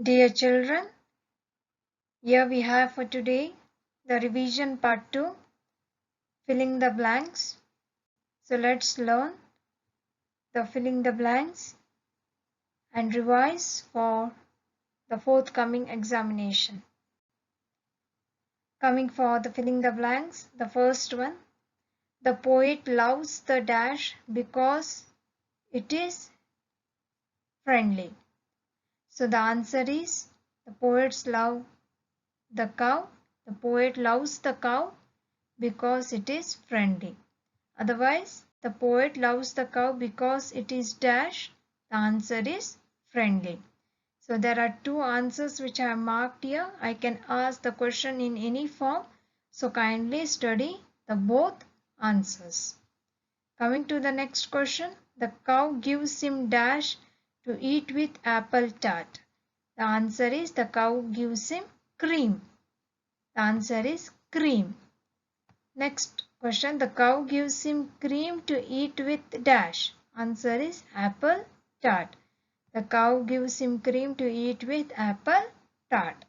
Dear children, here we have for today the revision part 2, filling the blanks. So let's learn the filling the blanks and revise for the forthcoming examination. Coming for the filling the blanks, the first one, the poet loves the dash because it is friendly. So the answer is the poets love the cow. The poet loves the cow because it is friendly. Otherwise, the poet loves the cow because it is dash. The answer is friendly. So there are two answers which I have marked here. I can ask the question in any form. So kindly study the both answers. Coming to the next question. The cow gives him dash to eat with apple tart. The answer is the cow gives him cream. The answer is cream. Next question. The cow gives him cream to eat with dash. Answer is apple tart. The cow gives him cream to eat with apple tart.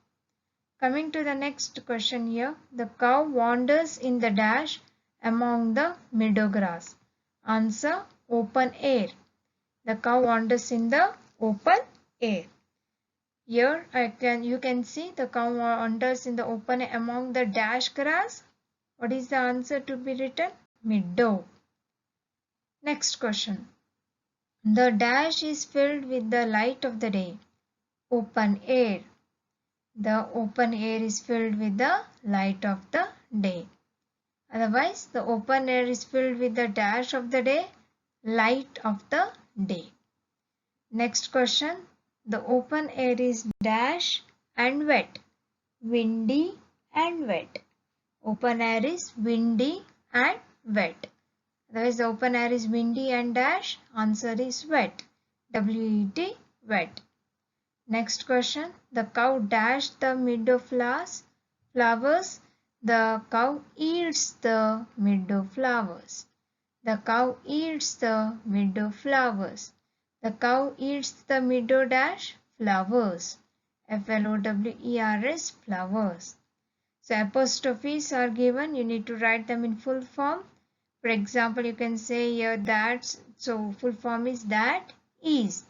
Coming to the next question here. The cow wanders in the dash among the meadow grass. Answer open air. The cow wanders in the open air. Here you can see the cow wanders in the open among the dash grass. What is the answer to be written? Meadow. Next question. The dash is filled with the light of the day. Open air. The open air is filled with the light of the day. Otherwise, the open air is filled with the dash of the day, light of the day. Next question. The open air is dash and wet. Windy and wet. Open air is windy and wet. Otherwise, the open air is windy and dash. Answer is wet. W-E-T, wet. Next question. The cow dashed the meadow flowers. The cow eats the meadow flowers. The cow eats the meadow flowers. The cow eats the meadow dash flowers. Flowers, flowers. So apostrophes are given. You need to write them in full form. For example, you can say here that. So full form is that is.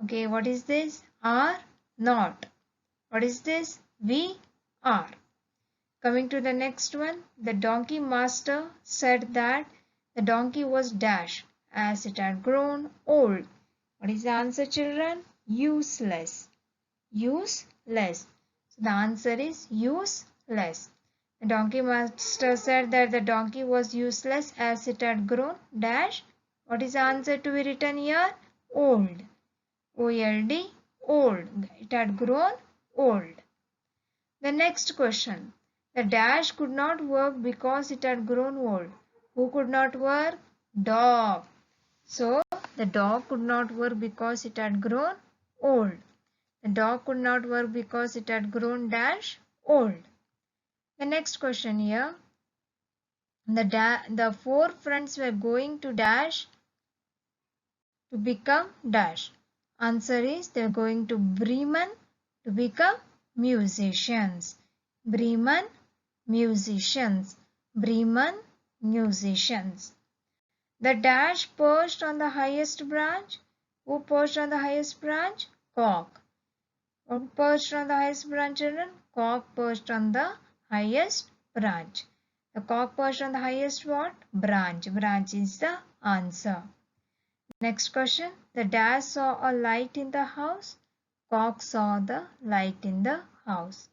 Okay, what is this? Are not. What is this? We are. Coming to the next one. The donkey master said that the donkey was dash as it had grown old. What is the answer, children? Useless. Useless. So the answer is useless. The donkey master said that the donkey was useless as it had grown dash. What is the answer to be written here? Old. O-L-D, old. It had grown old. The next question. The dash could not work because it had grown old. Who could not work? Dog. So the dog could not work because it had grown old. The dog could not work because it had grown dash old. The next question here. The four friends were going to dash to become dash. Answer is they are going to Bremen to become musicians. Bremen musicians. Bremen musicians. The dash perched on the highest branch. Who perched on the highest branch? Cock. Who perched on the highest branch, children? Cock perched on the highest branch. The cock perched on the highest what? Branch. Branch is the answer. Next question. The dash saw a light in the house. Cock saw the light in the house.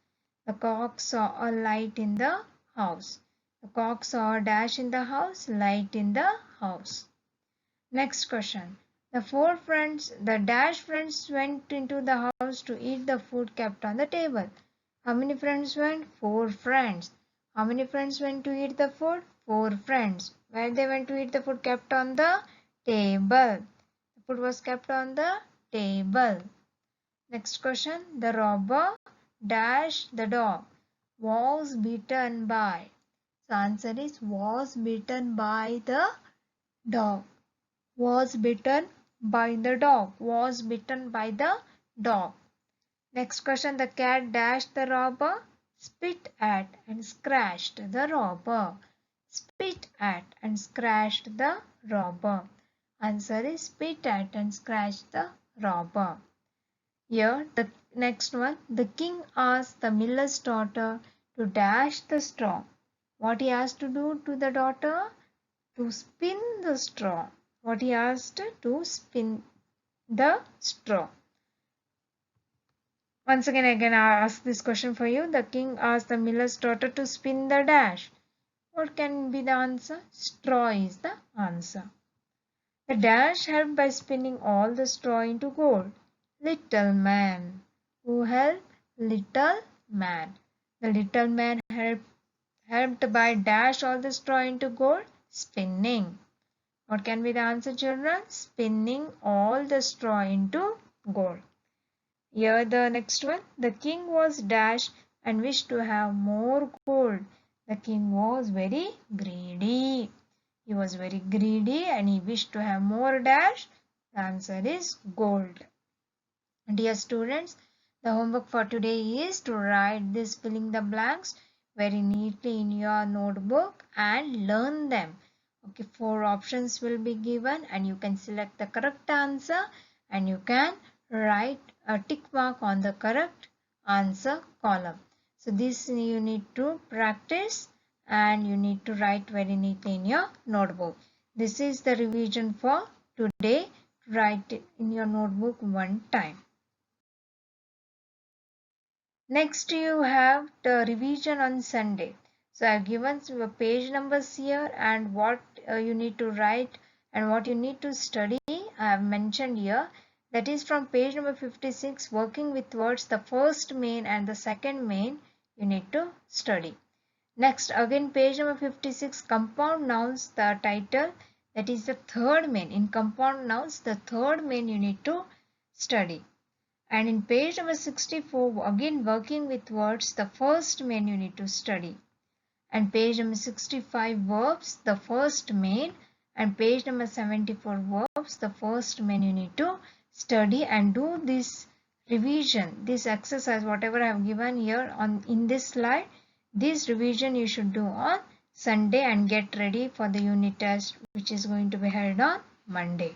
The cock saw a light in the house. The cock saw a dash in the house, light in the house. Next question. The dash friends went into the house to eat the food kept on the table. How many friends went? 4 friends. How many friends went to eat the food? 4 friends. Where they went to eat the food kept on the table. The food was kept on the table. Next question. The robber dash the dog was beaten by. So answer is was beaten by the dog. Was bitten by the dog. Was bitten by the dog. Next question, the cat dashed the robber, spit at and scratched the robber. Spit at and scratched the robber. Answer is spit at and scratched the robber. Here, the next one, the king asked the miller's daughter to dash the straw. What he asked to do to the daughter? To spin the straw. What he asked? To spin the straw. Once again, I can ask this question for you. The king asked the miller's daughter to spin the dash. What can be the answer? Straw is the answer. The dash helped by spinning all the straw into gold. Little man. Who helped? Little man. The little man helped by dash all the straw into gold. Spinning. What can be the answer, children? Spinning all the straw into gold. Here the next one. The king was dashed and wished to have more gold. The king was very greedy. He was very greedy and he wished to have more dash. The answer is gold. Dear students, the homework for today is to write this filling the blanks very neatly in your notebook and learn them. Okay, 4 options will be given and you can select the correct answer and you can write a tick mark on the correct answer column. So this you need to practice and you need to write very neatly in your notebook. This is the revision for today. Write it in your notebook one time. Next you have the revision on Sunday. So I have given some page numbers here and what you need to write and what you need to study I have mentioned here. That is from page number 56, working with words, the first main and the second main you need to study. Next again page number 56, compound nouns, the title, that is the third main. In compound nouns, the third main you need to study. And in page number 64, again working with words, the first main you need to study. And page number 65, verbs, the first main. And page number 74, verbs, the first main you need to study and do this revision, this exercise, whatever I have given here in this slide. This revision you should do on Sunday and get ready for the unit test which is going to be held on Monday.